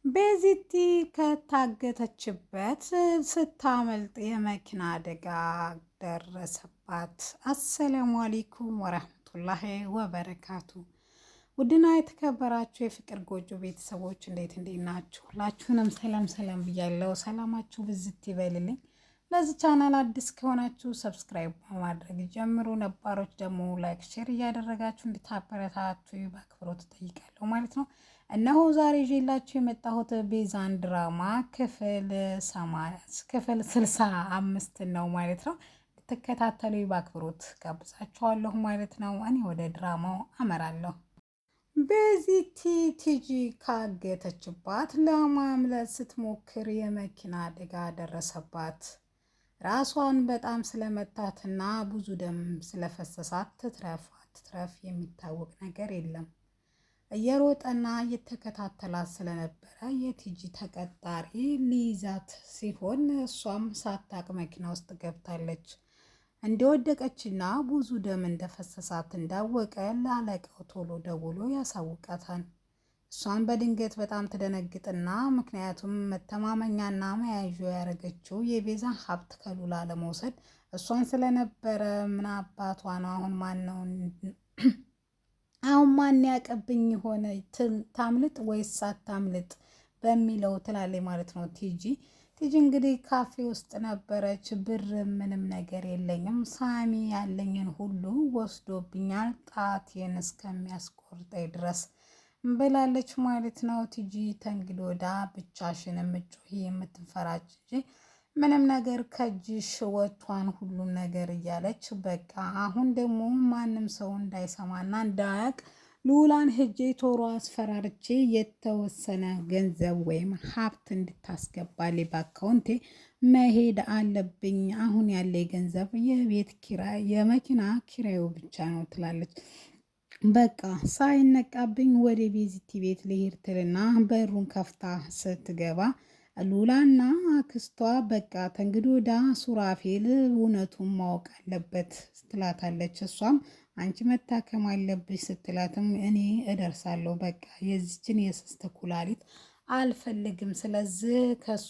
ቤዚቲ ከታገተችበት ስታመልጥ የመኪና አደጋ ደረሰባት። አሰላሙ አለይኩም ወረህመቱላሂ ወበረካቱ። ውድና የተከበራችሁ የፍቅር ጎጆ ቤተሰቦች እንዴት ናችሁ? ሁላችሁንም ሰላም ብያለሁ። ሰላማችሁ ብዝት ይበልልኝ። ለዚህ ቻናል አዲስ ከሆናችሁ ሰብስክራይብ በማድረግ ጀምሩ። ነባሮች ደግሞ ላይክ፣ ሼር እያደረጋችሁ እንድታበረታቱ በአክብሮት እጠይቃለሁ ማለት ነው። እነሆ ዛሬ ይዤላችሁ የመጣሁት ቤዛን ድራማ ክፍል 65 ነው ማለት ነው። እንድትከታተሉ በአክብሮት ጋብዛችኋለሁ ማለት ነው። እኔ ወደ ድራማው አመራለሁ። ቤዚቲ ቲጂ ካገተችባት ለማምለጥ ስትሞክር የመኪና አደጋ ደረሰባት። ራሷን በጣም ስለመታትና ብዙ ደም ስለፈሰሳት ትትረፍ የሚታወቅ ነገር የለም። እየሮጠና እየተከታተላት ስለነበረ የቲጂ ተቀጣሪ ሊይዛት ሲሆን እሷም ሳታቅ መኪና ውስጥ ገብታለች። እንደወደቀችና ብዙ ደም እንደፈሰሳት እንዳወቀ ለአለቃው ቶሎ ደውሎ ያሳውቃታል። እሷን በድንገት በጣም ትደነግጥና ምክንያቱም መተማመኛና መያዣ ያደረገችው የቤዛን ሀብት ከሉላ ለመውሰድ እሷን ስለነበረ ምን አባቷ ነው አሁን ማን ያቀብኝ ሆነ ታምልጥ ወይስ አታምልጥ በሚለው ትላለች ማለት ነው። ቲጂ እንግዲህ ካፌ ውስጥ ነበረች። ብር ምንም ነገር የለኝም፣ ሳሚ ያለኝን ሁሉ ወስዶብኛል፣ ጣቴን እስከሚያስቆርጠኝ ድረስ ብላለች ማለት ነው። ቲጂ ተንግዶዳ ብቻሽን የምትጮሂ የምትፈራጭ እንጂ ምንም ነገር ከእጅሽ ወጥቷን ሁሉም ነገር እያለች በቃ አሁን ደግሞ ማንም ሰው እንዳይሰማና እንዳያቅ ሉላን ሄጄ ቶሎ አስፈራርቼ የተወሰነ ገንዘብ ወይም ሀብት እንድታስገባልኝ በአካውንቴ መሄድ አለብኝ። አሁን ያለ ገንዘብ የቤት ኪራይ የመኪና ኪራዩ ብቻ ነው ትላለች። በቃ ሳይነቃብኝ ወደ ቤዚቲ ቤት ልሄድ ትልና በሩን ከፍታ ስትገባ ሉላና አክስቷ በቃ ተንግዶዳ ሱራፌል እውነቱን ማወቅ አለበት ትላታለች። እሷም አንቺ መታከም አለብሽ ስትላትም እኔ እደርሳለሁ፣ በቃ የዚችን የስስት ኩላሊት አልፈልግም፣ ስለዚህ ከእሷ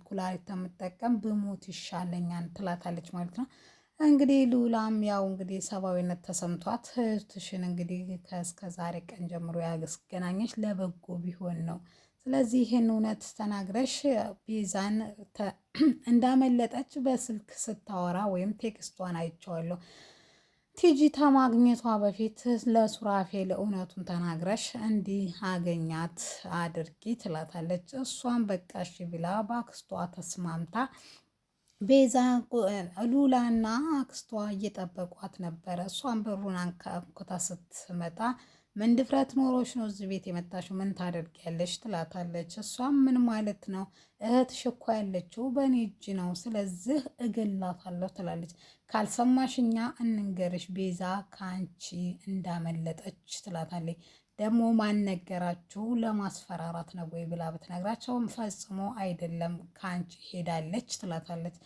ኩላሊት ከምጠቀም ብሞት ይሻለኛል ትላታለች ማለት ነው። እንግዲህ ሉላም ያው እንግዲህ ሰብአዊነት ተሰምቷት እህትሽን እንግዲህ ከእስከ ዛሬ ቀን ጀምሮ ያገናኘሽ ለበጎ ቢሆን ነው። ስለዚህ ይህን እውነት ተናግረሽ ቤዛን እንዳመለጠች በስልክ ስታወራ ወይም ቴክስቷን አይቼዋለሁ። ቲጂ ከማግኘቷ በፊት ለሱራፌል እውነቱን ተናግረሽ እንዲህ አገኛት አድርጊ ትላታለች። እሷን በቃ እሺ ብላ በአክስቷ ተስማምታ ቤዛ ሉላና አክስቷ እየጠበቋት ነበረ። እሷን በሩን አንኳኩታ ስትመጣ ምን ድፍረት ኖሮች ነው እዚህ ቤት የመጣሽው? ምን ታደርጊያለሽ? ትላታለች። እሷም ምን ማለት ነው? እህትሽ እኮ ያለችው በእኔ እጅ ነው፣ ስለዚህ እገላታለሁ ትላለች። ካልሰማሽኛ እንንገርሽ ቤዛ ከአንቺ እንዳመለጠች ትላታለች። ደግሞ ማን ነገራችሁ? ለማስፈራራት ነው ወይ ብላ ብትነግራቸውም ፈጽሞ አይደለም ከአንቺ ሄዳለች ትላታለች።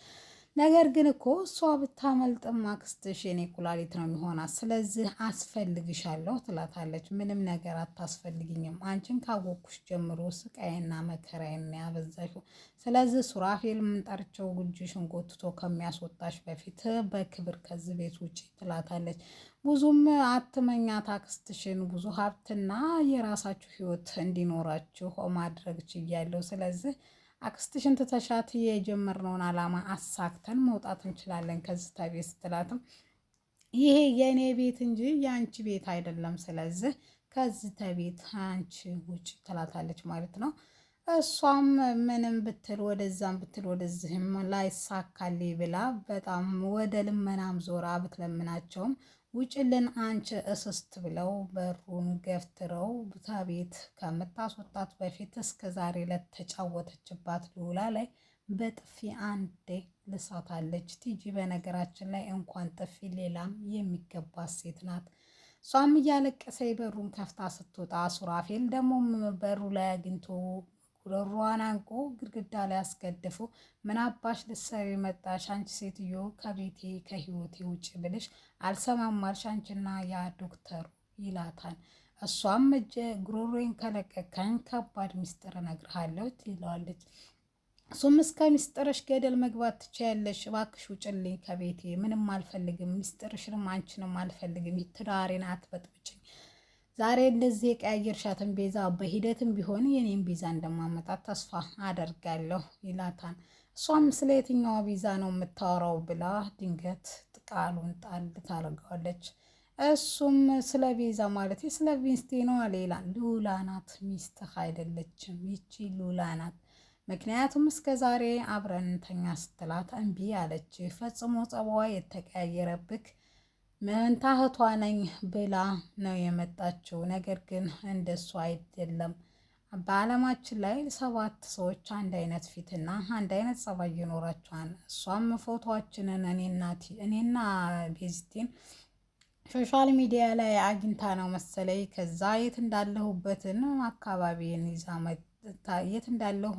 ነገር ግን እኮ እሷ ብታመልጥም አክስትሽ የኔ ኩላሊት ነው የሚሆናት፣ ስለዚህ አስፈልግሻለሁ ትላታለች። ምንም ነገር አታስፈልግኝም፣ አንቺን ካወቅኩሽ ጀምሮ ስቃይና መከራዬን ያበዛሽው፣ ስለዚህ ሱራፌል የምንጠርቸው ጉጅሽን ጎትቶ ከሚያስወጣሽ በፊት በክብር ከዚህ ቤት ውጭ ትላታለች። ብዙም አትመኛት አክስትሽን፣ ብዙ ሀብትና የራሳችሁ ህይወት እንዲኖራችሁ ማድረግ ችያለሁ፣ ስለዚህ አክስትሽን ትተሻት የጀመርነውን ዓላማ አሳክተን መውጣት እንችላለን ከዚህ ቤት ስትላትም ይሄ የእኔ ቤት እንጂ የአንቺ ቤት አይደለም፣ ስለዚህ ከዚህ ቤት አንቺ ውጭ ትላታለች ማለት ነው። እሷም ምንም ብትል ወደዛም ብትል ወደዚህም ላይሳካልኝ ብላ በጣም ወደ ልመናም ዞራ ብትለምናቸውም ውጭልን አንቺ እስስት ብለው በሩን ገፍትረው ቤት ከምታስወጣት በፊት እስከ ዛሬ ለተጫወተችባት ሉላ ላይ በጥፊ አንዴ ልሳታለች። ቲጂ በነገራችን ላይ እንኳን ጥፊ ሌላም የሚገባት ሴት ናት። እሷም እያለቀሰ በሩን ከፍታ ስትወጣ ሱራፌል ደግሞ በሩ ላይ አግኝቶ ጉሮሯን አንቆ ግድግዳ ላይ አስገድፎ ምን አባሽ ልትሰሪ መጣሽ? አንቺ ሴትዮ ከቤቴ ከህይወቴ ውጭ ብልሽ አልሰማም አልሽ አንቺና ያ ዶክተሩ ይላታል። እሷም ጉሮሮዬን ከለቀቀኝ ከባድ ሚስጥር እነግርሃለሁ ትለዋለች። እሱም እስከ ሚስጥርሽ ገደል መግባት ትችያለሽ፣ እባክሽ ውጭልኝ ከቤቴ፣ ምንም አልፈልግም፣ ሚስጥርሽንም አንቺንም አልፈልግም፣ ትዳሬን አትበጥብጭኝ። ዛሬ እንደዚህ የቀያየርሻትን ቤዛ በሂደትም ቢሆን የኔም ቤዛ እንደማመጣት ተስፋ አደርጋለሁ ይላታል። እሷም ስለ የትኛዋ ቤዛ ነው የምታወራው ብላ ድንገት ቃሉን ጣል ታደርገዋለች። እሱም ስለ ቤዛ ማለት ስለ ሚስቴ ነው ሌላ ሉላ ናት፣ ሚስትህ አይደለችም፣ ይቺ ሉላ ናት። ምክንያቱም እስከ ዛሬ አብረን እንተኛ ስትላት እምቢ አለች። ፈጽሞ ጸባዋ የተቀያየረብክ መንታ እህቷ ነኝ ብላ ነው የመጣችው። ነገር ግን እንደሱ አይደለም። በዓለማችን ላይ 7 ሰዎች አንድ አይነት ፊትና አንድ አይነት ጸባይ ይኖራቸዋል። እሷም ፎቶአችንን እኔና ቤዚቲን ሶሻል ሚዲያ ላይ አግኝታ ነው መሰለኝ። ከዛ የት እንዳለሁበትን አካባቢን ይዛ የት እንዳለሁ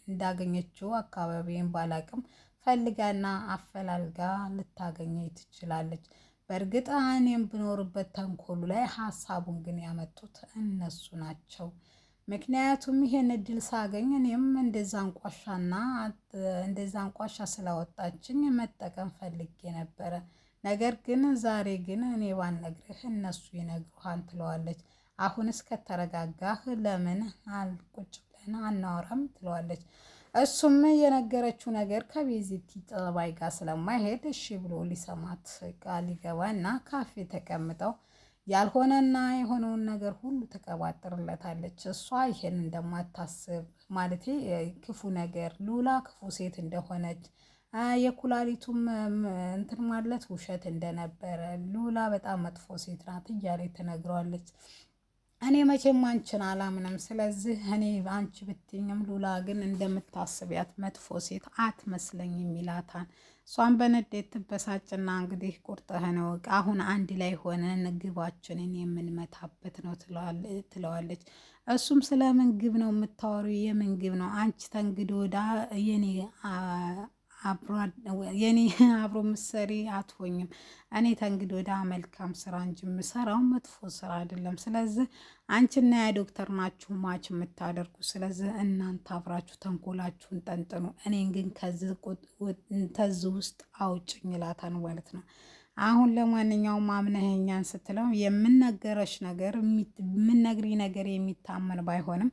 እንዳገኘችው አካባቢን ባላቅም ፈልጋና አፈላልጋ ልታገኘኝ ትችላለች። በእርግጥ እኔም ብኖርበት ተንኮሉ ላይ ሀሳቡን ግን ያመጡት እነሱ ናቸው። ምክንያቱም ይሄን እድል ሳገኝ እኔም እንደዛ አንቋሻ ስላወጣችኝ መጠቀም ፈልጌ ነበረ። ነገር ግን ዛሬ ግን እኔ ባልነግርህ እነሱ ይነግሩሃል ትለዋለች። አሁንስ ከተረጋጋህ ለምን ቁጭ ብለን አናወራም ትለዋለች። እሱም የነገረችው ነገር ከቤዚቲ ጠባይ ጋር ስለማይሄድ እሺ ብሎ ሊሰማት ቃል ይገባና ካፌ ተቀምጠው ያልሆነና የሆነውን ነገር ሁሉ ትቀባጥርለታለች። እሷ ይሄን እንደማታስብ ማለቴ ክፉ ነገር ሉላ ክፉ ሴት እንደሆነች የኩላሊቱም እንትን ማለት ውሸት እንደነበረ ሉላ በጣም መጥፎ ሴት ናት እያለ ትነግረዋለች። እኔ መቼም አንቺን አላምንም። ስለዚህ እኔ አንቺ ብትኝም ሉላ ግን እንደምታስቢያት መጥፎ ሴት አትመስለኝም ይላታል። እሷን በንዴት ትበሳጭና እንግዲህ ቁርጥህን እወቅ፣ አሁን አንድ ላይ ሆነን ግባችንን የምንመታበት ነው ትለዋለች። እሱም ስለምን ግብ ነው የምታወሩ? የምን ግብ ነው? አንቺ ተንግዶ ወዳ የኔ አብሮ ምሰሪ አትሆኝም። እኔ ተንግዶ ወዳ መልካም ስራ እንጂ የምሰራው መጥፎ ስራ አይደለም። ስለዚህ አንቺና ያ ዶክተር ናችሁ ማች የምታደርጉ። ስለዚህ እናንተ አብራችሁ ተንኮላችሁን ጠንጥኑ፣ እኔን ግን ከዚህ ውስጥ አውጭኝ ይላታል ማለት ነው። አሁን ለማንኛውም አምነኸኛን ስትለው የምነገረሽ ነገር የምነግሪ ነገር የሚታመን ባይሆንም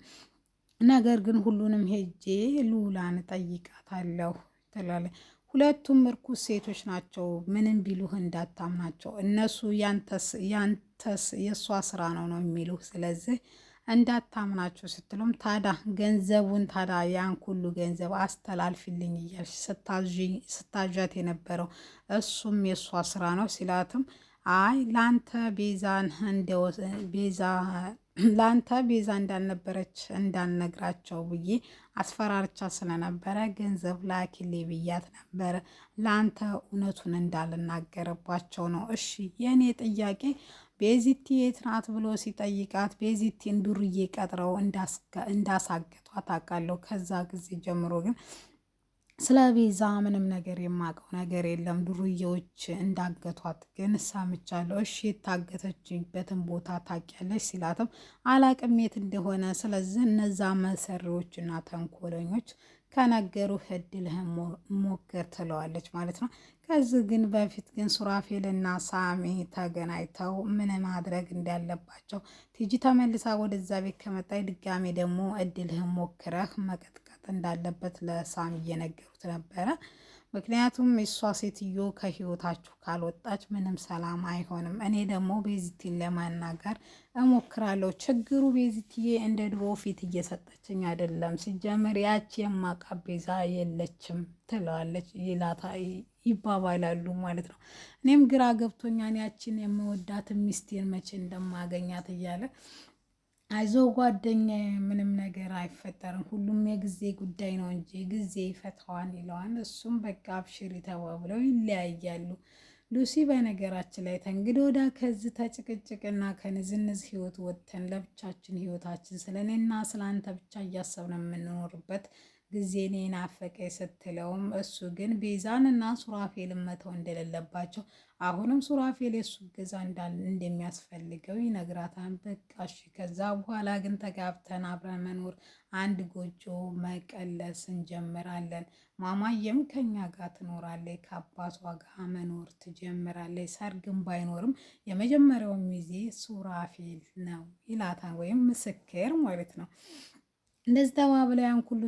ነገር ግን ሁሉንም ሄጄ ሉላን ጠይቃታለሁ ትላለች። ሁለቱም እርኩስ ሴቶች ናቸው። ምንም ቢሉህ እንዳታምናቸው። እነሱ ያንተስ የእሷ ስራ ነው የሚሉህ። ስለዚህ እንዳታምናቸው ስትሉም ታዳ ገንዘቡን ታዳ ያን ሁሉ ገንዘብ አስተላልፊልኝ እያልሽ ስታዣት የነበረው እሱም የእሷ ስራ ነው ሲላትም አይ ላንተ ቤዛ እንዳልነበረች እንዳልነግራቸው ብዬ አስፈራርቻ ስለነበረ ገንዘብ ላኪሌ ብያት ነበረ። ላንተ እውነቱን እንዳልናገረባቸው ነው። እሺ የእኔ ጥያቄ ቤዚቲ የት ናት ብሎ ሲጠይቃት ቤዚቲን ዱርዬ ቀጥረው እንዳሳገቷት አውቃለሁ። ከዛ ጊዜ ጀምሮ ግን ስለ ቤዛ ምንም ነገር የማውቀው ነገር የለም። ዱርዬዎች እንዳገቷት ግን ሰምቻለሁ። እሺ የታገተችበትን ቦታ ታውቂያለሽ ሲላትም አላቅም የት እንደሆነ። ስለዚህ እነዛ መሰሪዎችና ተንኮለኞች ከነገሩ እድልህን ሞክር ትለዋለች ማለት ነው። ከዚህ ግን በፊት ግን ሱራፌልና ሳሚ ተገናኝተው ምን ማድረግ እንዳለባቸው ቲጂ ተመልሳ ወደዛ ቤት ከመጣይ ድጋሜ ደግሞ እድልህን ሞክረህ መቀጥቀጥ እንዳለበት ለሳሚ እየነገሩት ነበረ። ምክንያቱም እሷ ሴትዮ ከህይወታችሁ ካልወጣች ምንም ሰላም አይሆንም። እኔ ደግሞ ቤዚቲን ለማናገር እሞክራለሁ። ችግሩ ቤዚትዬ እንደ ድሮ ፊት እየሰጠችኝ አይደለም። ሲጀመር ያቺ የማቃ ቤዛ የለችም ትለዋለች ይባባላሉ ማለት ነው። እኔም ግራ ገብቶኛል ያቺን የምወዳትን ሚስቴን መቼ እንደማገኛት እያለ አይዞ ጓደኛ ምንም ነገር አይፈጠርም፣ ሁሉም የጊዜ ጉዳይ ነው እንጂ ጊዜ ይፈታዋል ይለዋል። እሱም በቃ አብሽሪ ተባብለው ይለያያሉ። ሉሲ በነገራችን ላይ ተንግዶ ወዳ ከዚህ ተጭቅጭቅና ከንዝንዝ ህይወት ወጥተን ለብቻችን ህይወታችን ስለ እኔና ስለ አንተ ብቻ እያሰብን የምንኖርበት ጊዜ እኔ ናፈቀኝ ስትለውም እሱ ግን ቤዛንና ሱራፌልን መተው እንደሌለባቸው አሁንም ሱራፌል የሱ እገዛ እንደሚያስፈልገው ይነግራታል። በቃ እሺ ከዛ በኋላ ግን ተጋብተን አብረን መኖር አንድ ጎጆ መቀለስ እንጀምራለን። ማማየም ከኛ ጋር ትኖራለች፣ ከአባቷ ጋር መኖር ትጀምራለች። ሰርግም ባይኖርም የመጀመሪያው ሚዜ ሱራፌል ነው ይላታል፣ ወይም ምስክር ማለት ነው። እንደዚህ ተባብለው ያን ሁሉ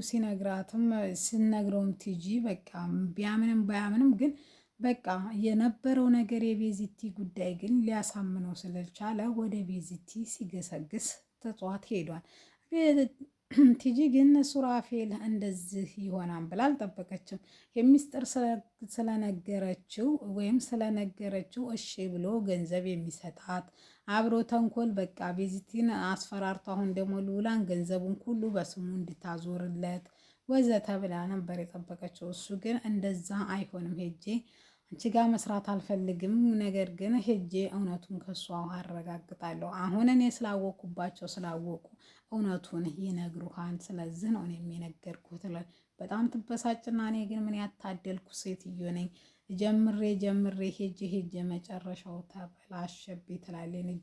ሲነግረውም ቲጂ በቃ ቢያምንም ባያምንም ግን በቃ የነበረው ነገር የቤዚቲ ጉዳይ ግን ሊያሳምነው ስለቻለ ወደ ቤዚቲ ሲገሰግስ ትቷት ሄዷል። ቲጂ ግን ሱራፌል እንደዚህ ይሆናል ብላ አልጠበቀችም። የሚስጥር ስለነገረችው እሺ ብሎ ገንዘብ የሚሰጣት አብሮ ተንኮል በቃ ቤዚቲን አስፈራርቶ አሁን ደግሞ ሉላን ገንዘቡን ሁሉ በስሙ እንድታዞርለት ወዘተ ብላ ነበር የጠበቀችው። እሱ ግን እንደዛ አይሆንም፣ ሄጄ አንቺ ጋር መስራት አልፈልግም፣ ነገር ግን ሄጄ እውነቱን ከሷ አረጋግጣለሁ። አሁን እኔ ስላወቁባቸው ስላወቁ እውነቱን ይነግሩሃን፣ ስለዚህ ነው እኔ የነገርኩት። በጣም ትበሳጭና እኔ ግን ምን ያታደልኩ ሴትዮ ነኝ፣ ጀምሬ ሄጄ መጨረሻው ተበላሸብኝ ትላለች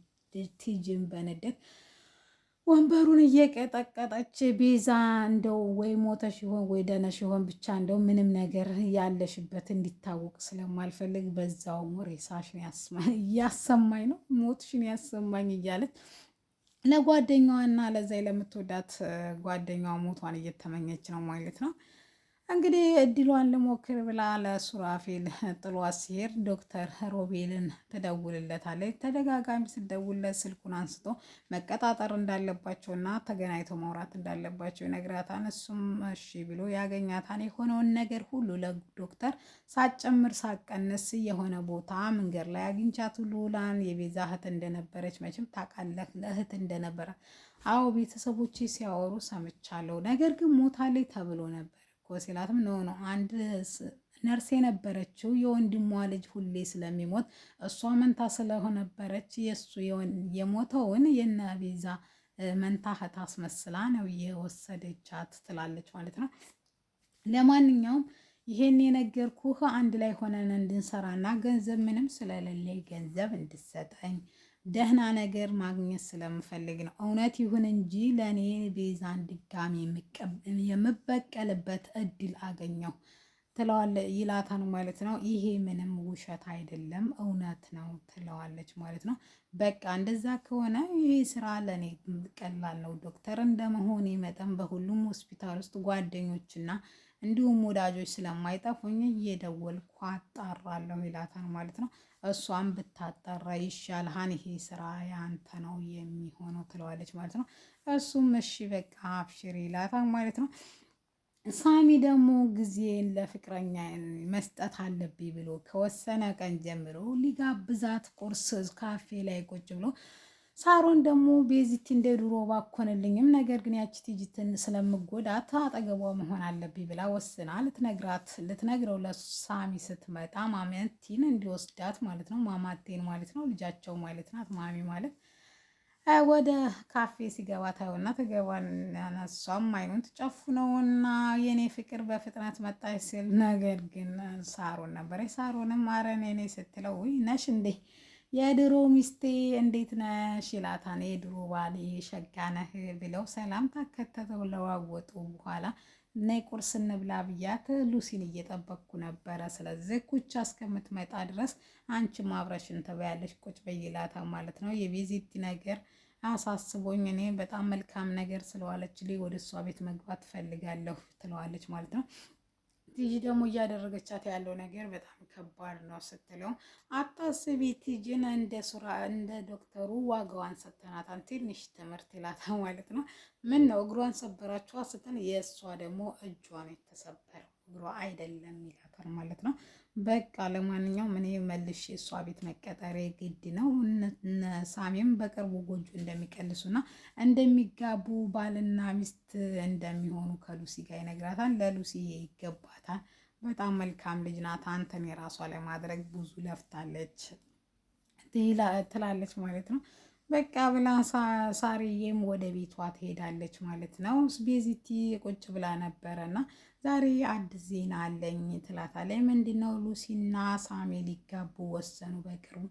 ቲጂን በንዴት ወንበሩን እየቀጠቀጠች። ቤዛ እንደው ወይ ሞተሽ ይሆን ወይ ደነሽ ይሆን ብቻ እንደው ምንም ነገር ያለሽበት እንዲታወቅ ስለማልፈልግ በዛው ሬሳሽን እያሰማኝ ነው ሞትሽን ያሰማኝ እያለች ለጓደኛዋና ለዛ ለምትወዳት ጓደኛዋ ሞቷን እየተመኘች ነው ማለት ነው። እንግዲህ እድሏን ልሞክር ብላ ለሱራፌል ጥሏት ሲሄድ ዶክተር ሮቤልን ትደውልለታለች። ተደጋጋሚ ስትደውልለት ስልኩን አንስቶ መቀጣጠር እንዳለባቸውና ተገናኝተው ማውራት እንዳለባቸው ይነግራታል። እሱም እሺ ብሎ ያገኛታል። የሆነውን ነገር ሁሉ ለዶክተር ሳጨምር ሳቀንስ የሆነ ቦታ መንገድ ላይ አግኝቻት ሉላን የቤዛ እህት እንደነበረች መቼም ታውቃለህ፣ ለእህት እንደነበረ አዎ ቤተሰቦቼ ሲያወሩ ሰምቻለሁ፣ ነገር ግን ሞታለች ተብሎ ነበር ሲላትም ነው አንድ ነርስ የነበረችው የወንድሟ ልጅ ሁሌ ስለሚሞት እሷ መንታ ስለሆነበረች የእሱ የሞተውን የነ ቤዛ መንታ እህት አስመስላ ነው የወሰደቻት ትላለች ማለት ነው። ለማንኛውም ይሄን የነገርኩህ አንድ ላይ ሆነን እንድንሰራና ገንዘብ ምንም ስለሌለኝ ገንዘብ እንድሰጠኝ ደህና ነገር ማግኘት ስለምፈልግ ነው። እውነት ይሁን እንጂ ለእኔ ቤዛን ድጋሚ የምበቀልበት እድል አገኘው ይላታል ማለት ነው። ይሄ ምንም ውሸት አይደለም እውነት ነው ትለዋለች ማለት ነው። በቃ እንደዛ ከሆነ ይሄ ስራ ለእኔ ቀላል ነው። ዶክተር እንደመሆኔ መጠን በሁሉም ሆስፒታል ውስጥ ጓደኞችና እንዲሁም ወዳጆች ስለማይጠፉኝ እየደወልኩ አጣራለሁ ይላታል ማለት ነው። እሷም ብታጠራ ይሻልሃን፣ ይሄ ስራ ያንተ ነው የሚሆነው ትለዋለች ማለት ነው። እሱም እሺ በቃ አብሽር ይላታል ማለት ነው። ሳሚ ደግሞ ጊዜን ለፍቅረኛ መስጠት አለብኝ ብሎ ከወሰነ ቀን ጀምሮ ሊጋብዛት ቁርስ ካፌ ላይ ቁጭ ብሎ ሳሮን ደግሞ ቤዚቲ እንደ ድሮ ባኮንልኝም ነገር ግን ያቺ ቲጂትን ስለምጎዳት አጠገቧ መሆን አለብኝ ብላ ወስና ልትነግረው ለሳሚ ስትመጣ ማማቴን እንዲወስዳት ማለት ነው። ማማቴን ማለት ነው ልጃቸው ማለት ናት። ማሚ ማለት ወደ ካፌ ሲገባ ታየውና ትገባን እሷም አይኑን ትጨፍነውና የኔ ፍቅር በፍጥነት መጣች ሲል ነገር ግን ሳሮን ነበረች። ሳሮንም አረን የኔ ስትለው ነሽ እንዴ የድሮ ሚስቴ እንዴት ነሽ ይላታል። የድሮ ባሌ ሸጋ ነህ ብለው ሰላምታ ከተለዋወጡ በኋላ ነይ ቁርስ እንብላ ብያት ሉሲን እየጠበቅኩ ነበረ፣ ስለዚህ ኩቻ እስከምትመጣ ድረስ አንቺም አብረሽን ትበያለሽ ቁጭ በይ ይላታል ማለት ነው። የቤዚቲ ነገር አሳስቦኝ እኔ በጣም መልካም ነገር ስለዋለችልኝ ወደ እሷ ቤት መግባት ትፈልጋለሁ ትለዋለች ማለት ነው። ቲጂ ደግሞ እያደረገቻት ያለው ነገር በጣም ከባድ ነው ስትለው አታስቢ ቲጂን እንደ ዶክተሩ ዋጋዋን ሰተናታን ትንሽ ትምህርት ይላታል ማለት ነው። ምን ነው እግሯን ሰበራችኋ ስትል የእሷ ደግሞ እጇን የተሰበረው እግሯ አይደለም ይላታል ማለት ነው። በቃ ለማንኛውም እኔ መልሼ እሷ ቤት መቀጠሬ ግድ ነው። ሳሚም በቅርቡ ጎጆ እንደሚቀልሱና እንደሚጋቡ ባልና ሚስት እንደሚሆኑ ከሉሲ ጋር ይነግራታል። ለሉሲ ይገባታል፣ በጣም መልካም ልጅ ናት፣ አንተን የራሷ ለማድረግ ብዙ ለፍታለች ትላለች ማለት ነው። በቃ ብላ ሳርዬም ወደ ቤቷ ትሄዳለች ማለት ነው። ቤዚቲ ቁጭ ብላ ነበረና ዛሬ አዲስ ዜና አለኝ ትላታለች። ምንድነው? ሉሲና ሳሜ ሊጋቡ ወሰኑ በቅርቡ።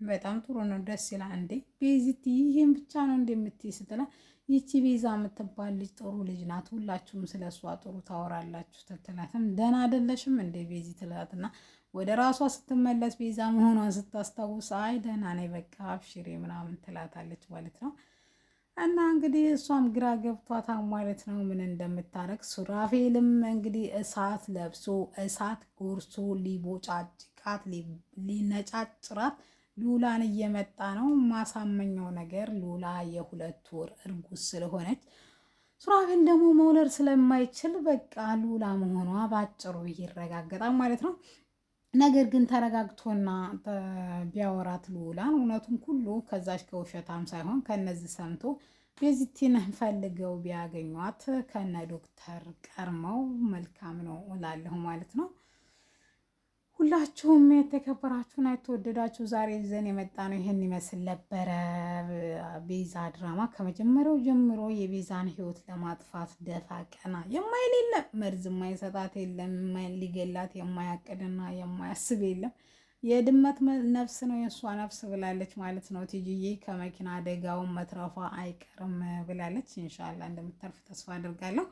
በጣም ጥሩ ነው፣ ደስ ይላል። እንዴ ቤዚቲ ይህን ብቻ ነው እንደምትይ ስትላት፣ ይቺ ቤዛ የምትባል ልጅ ጥሩ ልጅ ናት፣ ሁላችሁም ስለ እሷ ጥሩ ታወራላችሁ ትላትም። ደህና አይደለሽም እንደ ቤዚ ትላትና ወደ ራሷ ስትመለስ ቤዛ መሆኗን ስታስታውስ አይ ደህና ነኝ በቃ አብሽሬ ምናምን ትላታለች ማለት ነው። እና እንግዲህ እሷም ግራ ገብቷታል ማለት ነው ምን እንደምታረግ። ሱራፌልም እንግዲህ እሳት ለብሶ እሳት ጎርሶ ሊቦጫጭቃት ሊነጫጭራት ሉላን እየመጣ ነው። ማሳመኛው ነገር ሉላ የ2 ወር እርጉዝ ስለሆነች ሱራፌል ደግሞ መውለድ ስለማይችል በቃ ሉላ መሆኗ ባጭሩ ይረጋገጣል ማለት ነው። ነገር ግን ተረጋግቶና ቢያወራት ሉላን እውነቱን ሁሉ ከዛች ከውሸታም ሳይሆን ከነዚህ ሰምቶ ቤዚቲን ፈልገው ቢያገኟት ከነ ዶክተር ቀርመው መልካም ነው እላለሁ ማለት ነው። ሁላችሁም የተከበራችሁና የተወደዳችሁ ዛሬ ይዘን የመጣ ነው ይህን ይመስል ነበረ። ቤዛ ድራማ ከመጀመሪያው ጀምሮ የቤዛን ሕይወት ለማጥፋት ደፋ ቀና የማይል የለም፣ መርዝ የማይሰጣት የለም፣ ሊገላት የማያቅድና የማያስብ የለም። የድመት ነፍስ ነው የእሷ ነፍስ ብላለች ማለት ነው። ቲጂዬ ከመኪና አደጋውን መትረፏ አይቀርም ብላለች። ኢንሻላህ እንደምትተርፍ ተስፋ አድርጋለሁ።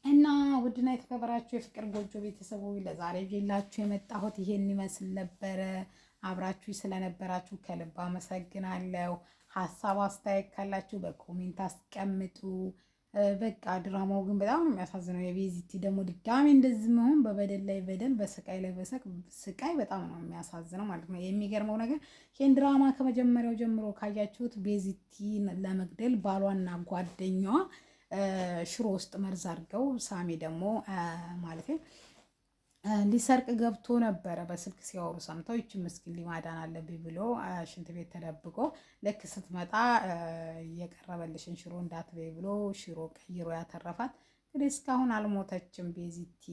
እና ውድና የተከበራችሁ የፍቅር ጎጆ ቤተሰቦች ለዛሬ ይዤላችሁ የመጣሁት ይሄን ይመስል ነበረ። አብራችሁ ስለነበራችሁ ከልብ አመሰግናለሁ። ሀሳብ አስተያየት ካላችሁ በኮሜንት አስቀምጡ። በቃ ድራማው ግን በጣም ነው የሚያሳዝነው። የቤዚቲ ደግሞ ድጋሚ እንደዚህ መሆን በበደል ላይ በደል፣ በስቃይ ላይ ስቃይ በጣም ነው የሚያሳዝነው ማለት ነው። የሚገርመው ነገር ይህን ድራማ ከመጀመሪያው ጀምሮ ካያችሁት ቤዚቲን ለመግደል ባሏና ጓደኛዋ ሽሮ ውስጥ መርዝ አድርገው ሳሚ ደግሞ ማለት ሊሰርቅ ገብቶ ነበረ። በስልክ ሲያወሩ ሰምተው ይቺ ምስኪን ሊማዳን አለብኝ ብሎ ሽንት ቤት ተደብቆ ልክ ስትመጣ የቀረበልሽን ሽሮ እንዳትበይ ብሎ ሽሮ ቀይሮ ያተረፋት። እንግዲህ እስካሁን አልሞተችም ቤዚቲ።